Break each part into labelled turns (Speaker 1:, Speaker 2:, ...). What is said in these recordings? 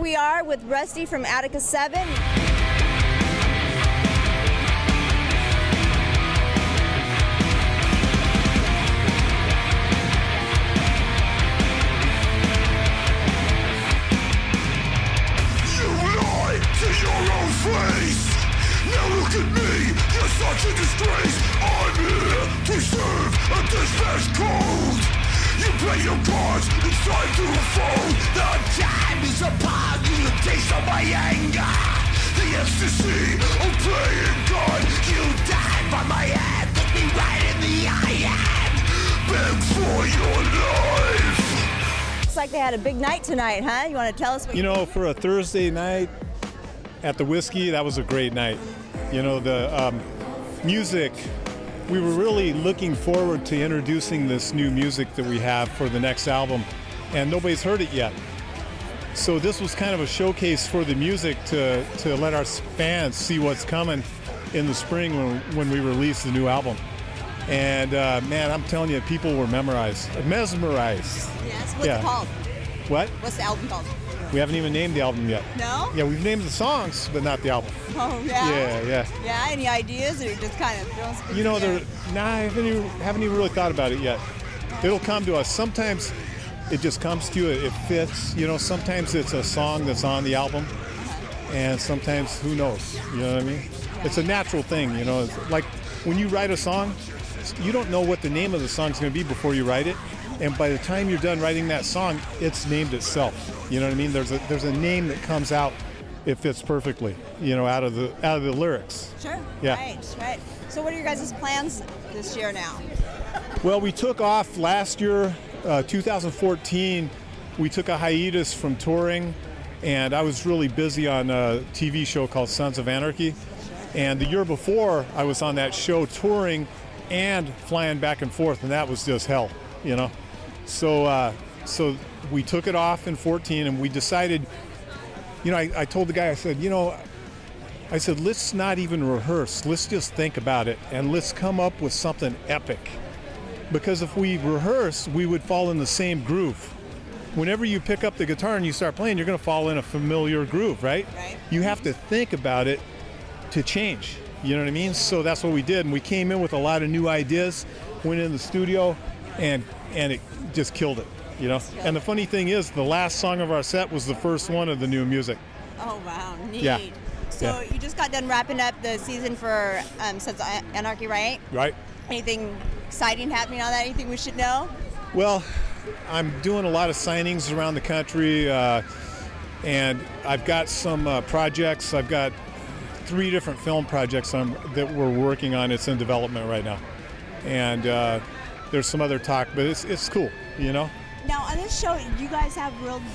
Speaker 1: we are with Rusty from Attika 7.
Speaker 2: Now look at me, you're such a disgrace. I'm here to serve a dispatch code. You play your cards, it's time to unfold. The time is upon you, the taste of my anger. The ecstasy of playing God. You died by my hand, look me right in the eye and beg for your life.
Speaker 1: Looks like they had a big night tonight, huh? You want to tell us what
Speaker 3: you know, for a Thursday night at the Whisky, that was a great night. You know, the music, we were really looking forward to introducing this new music that we have for the next album, and nobody's heard it yet. So this was kind of a showcase for the music to let our fans see what's coming in the spring when we release the new album. And man, I'm telling you, people were mesmerized.
Speaker 1: Yes, what's it called?
Speaker 3: What?
Speaker 1: What's the album called?
Speaker 3: We haven't even named the album yet.
Speaker 1: No?
Speaker 3: Yeah, we've named the songs, but not the album.
Speaker 1: Oh, yeah?
Speaker 3: Yeah.
Speaker 1: Yeah, any ideas, or you're just kind of throwing some?
Speaker 3: You know, I haven't even really thought about it yet. It'll come to us. Sometimes it just comes to you, it fits. You know, sometimes it's a song that's on the album, and sometimes, who knows? You know what I mean? It's a natural thing, you know. It's like when you write a song, you don't know what the name of the song's going to be before you write it. And by the time you're done writing that song, it's named itself. You know what I mean? There's a name that comes out. It fits perfectly, you know, out of the lyrics.
Speaker 1: Sure.
Speaker 3: Yeah.
Speaker 1: Right. So what are your guys' plans this year now?
Speaker 3: Well, we took off last year, 2014. We took a hiatus from touring, and I was really busy on a TV show called Sons of Anarchy. And the year before, I was on that show touring and flying back and forth, and that was just hell, you know. So we took it off in 14, and we decided, you know, I told the guy, I said, you know, let's not even rehearse. Let's just think about it, and let's come up with something epic. Because if we rehearse, we would fall in the same groove. Whenever you pick up the guitar and you start playing, you're going to fall in a familiar groove, right? You have to think about it to change. You know what I mean? So that's what we did, and we came in with a lot of new ideas, went in the studio, and it just killed it, you know? And the funny thing is, the last song of our set was the first one of the new music.
Speaker 1: Oh, wow, neat.
Speaker 3: Yeah.
Speaker 1: So you just got done wrapping up the season for Sons of Anarchy, right?
Speaker 3: Right.
Speaker 1: Anything exciting happening on that? Anything we should know?
Speaker 3: Well, I'm doing a lot of signings around the country, and I've got some projects. I've got 3 different film projects that we're working on. It's in development right now. And there's some other talk, but it's cool, you know?
Speaker 1: Now, on this show, do you guys have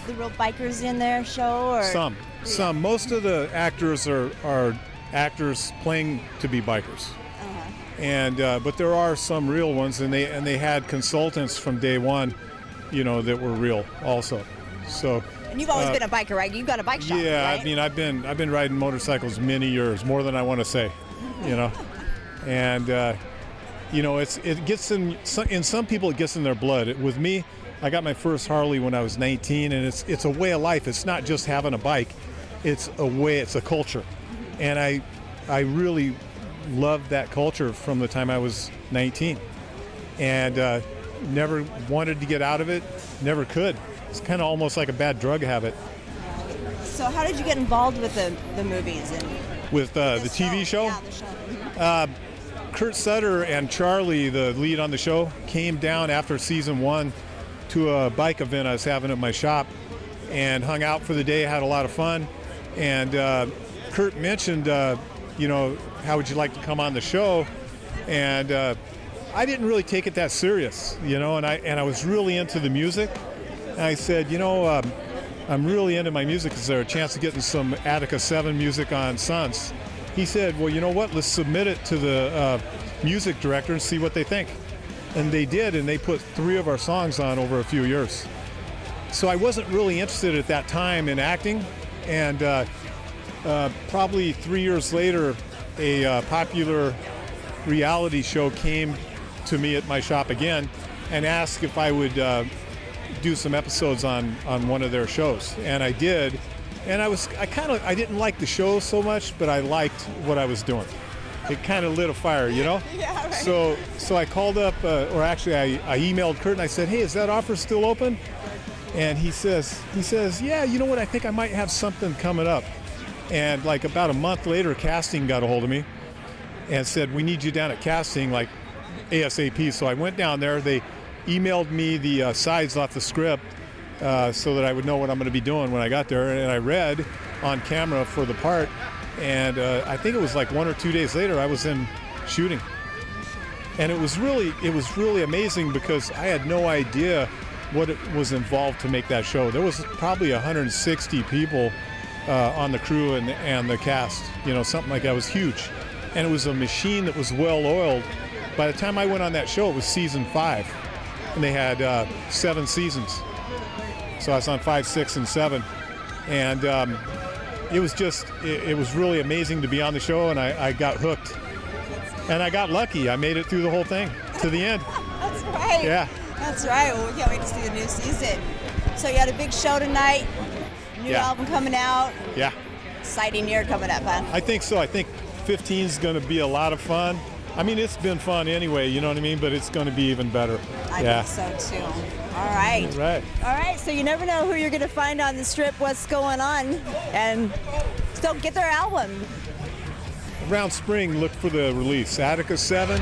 Speaker 1: the real bikers in their show? Or?
Speaker 3: Some. Most of the actors are actors playing to be bikers. And but there are some real ones, and they had consultants from day one, you know, that were real also. So.
Speaker 1: And you've always been a biker, right? You've got a bike shop,
Speaker 3: yeah,
Speaker 1: right?
Speaker 3: I mean, I've been riding motorcycles many years, more than I want to say, you know. And you know, it gets in some people, it gets in their blood. With me, I got my first Harley when I was 19, and it's a way of life. It's not just having a bike; it's a way. It's a culture, and I really loved that culture from the time I was 19, and never wanted to get out of it. Never could. It's kind of almost like a bad drug habit.
Speaker 1: So how did you get involved with the movies?
Speaker 3: With the TV show?
Speaker 1: Yeah, the show. Mm-hmm.
Speaker 3: Kurt Sutter and Charlie, the lead on the show, came down after season 1 to a bike event I was having at my shop and hung out for the day, had a lot of fun. And Kurt mentioned, you know, how would you like to come on the show? And I didn't really take it that serious, you know, and I was really into the music. And I said, you know, I'm really into my music. Is there a chance of getting some Attika 7 music on Sons? He said, well, you know what, let's submit it to the music director and see what they think. And they did, and they put 3 of our songs on over a few years. So I wasn't really interested at that time in acting, and probably 3 years later, a popular reality show came to me at my shop again and asked if I would do some episodes on one of their shows, and I did, And I didn't like the show so much, but I liked what I was doing. It kind of lit a fire, you know?
Speaker 1: Yeah, right.
Speaker 3: So I called up, or actually I emailed Kurt and I said, hey, is that offer still open? And he says, yeah, you know what? I think I might have something coming up. And like about a month later, casting got a hold of me and said, we need you down at casting, like ASAP. So I went down there. They emailed me the sides off the script so that I would know what I'm going to be doing when I got there. And I read on camera for the part. And I think it was like 1 or 2 days later, I was in shooting. And it was really amazing because I had no idea what it was involved to make that show. There was probably 160 people on the crew and the cast, you know, something like that. It was huge. And it was a machine that was well oiled. By the time I went on that show, it was season 5. And they had 7 seasons. So I was on 5, 6, and 7. And it was really amazing to be on the show, and I got hooked. And I got lucky. I made it through the whole thing to the end.
Speaker 1: That's right.
Speaker 3: Yeah.
Speaker 1: That's right. Well, we can't wait to see the new season. So you had a big show tonight, new album coming out.
Speaker 3: Yeah.
Speaker 1: Exciting year coming up, huh?
Speaker 3: I think so. I think 15 is going to be a lot of fun. I mean, it's been fun anyway, you know what I mean? But it's going to be even better.
Speaker 1: I think so, too. All right.
Speaker 3: Right.
Speaker 1: All right, so you never know who you're going to find on the strip, what's going on, and still get their album.
Speaker 3: Around spring, look for the release. Attika 7's.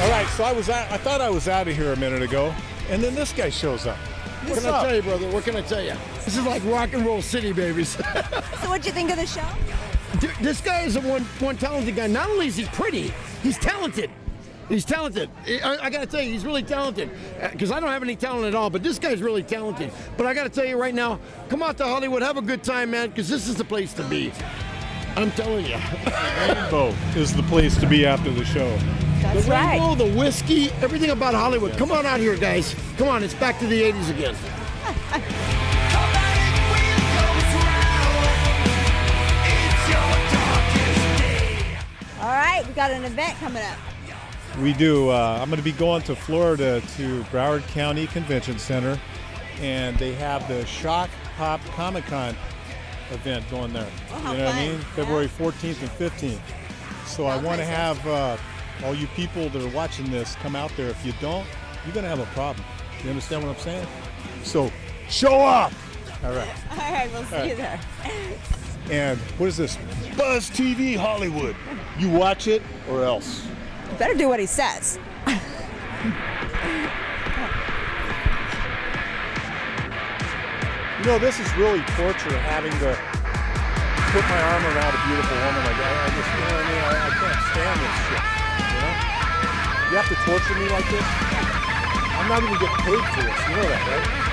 Speaker 3: All right, so I thought I was out of here a minute ago, and then this guy shows up.
Speaker 4: What can I tell you, brother? What can I tell you? This is like rock and roll city, babies.
Speaker 1: So what'd you think of the show?
Speaker 4: Dude, this guy is one talented guy. Not only is he pretty, he's talented. He's talented. I got to tell you, he's really talented. Because I don't have any talent at all, but this guy's really talented. But I got to tell you right now, come out to Hollywood, have a good time, man, because this is the place to be. I'm telling you.
Speaker 3: Repo is the place to be after the show.
Speaker 1: That's
Speaker 4: the
Speaker 1: right.
Speaker 4: rainbow, the whiskey, everything about Hollywood. Come on out here, guys. Come on, it's back to the 80s again.
Speaker 1: All right, we got an event coming up.
Speaker 3: We do. I'm going to be going to Florida to Broward County Convention Center, and they have the Shock Pop Comic Con event going there.
Speaker 1: Oh,
Speaker 3: you know what I
Speaker 1: fun.
Speaker 3: mean? February 14th and 15th. So I want to have all you people that are watching this come out there. If you don't, you're going to have a problem. You understand what I'm saying? So show up. All right.
Speaker 1: All right, we'll see you there.
Speaker 3: And what is this? Buzz TV Hollywood. You watch it or else.
Speaker 1: You better do what he says.
Speaker 3: You know, this is really torture having to put my arm around a beautiful woman like that. I just, you know what I mean? I can't stand this shit, you know? You have to torture me like this? I'm not even getting paid for this, you know that, right?